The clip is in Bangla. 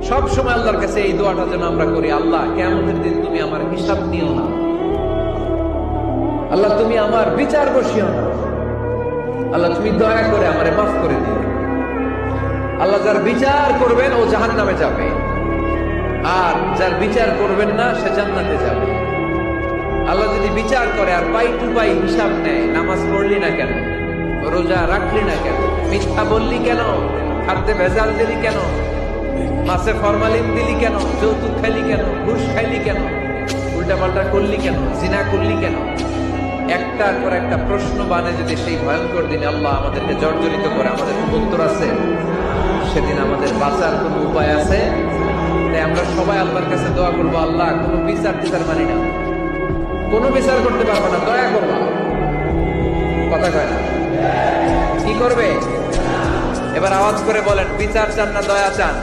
সব সময় আল্লাহর কাছে এই দোয়াটা যেন আমরা করি, আল্লাহ কিয়ামতের দিন তুমি আমার হিসাব নিও না, আল্লাহ তুমি আমার বিচার বসিও না, আল্লাহ তুমি দয়া করে আমারে মাফ করে দিও। আল্লাহ যার বিচার করবেন ও জাহান্নামে যাবে, আর যার বিচার করবেন না সে জান্নাতে যাবে। আল্লাহ যদি বিচার করে আর পাই টু পাই হিসাব নেয়, নামাজ পড়লি না কেন, রোজা রাখলি না কেন, মিথ্যা বললি কেন, খাদ্যে ভেজাল দিলি কেন, মাছে ফরমালিন দিলি কেন, যৌতুক খাইলি কেন, ঘুষ খাইলি কেন, উল্টাপাল্টা করলি কেন, জিনা করলি কেন, একটার পর একটা প্রশ্ন বানে যদি সেই ভয়ঙ্কর দিনে আল্লাহ আমাদেরকে জর্জরিত করে, আমাদের কোনো উত্তর আছে? সেদিন আমাদের বাঁচার কোনো উপায় আছে? তাই আমরা সবাই আল্লাহর কাছে দোয়া করবো, আল্লাহ কোনো বিচার টিচার মানি না, কোনো বিচার করতে পারবো না, দয়া করবো। কথা কয় না? কি করবে? এবার আওয়াজ করে বলেন, বিচার চান না দয়া চান?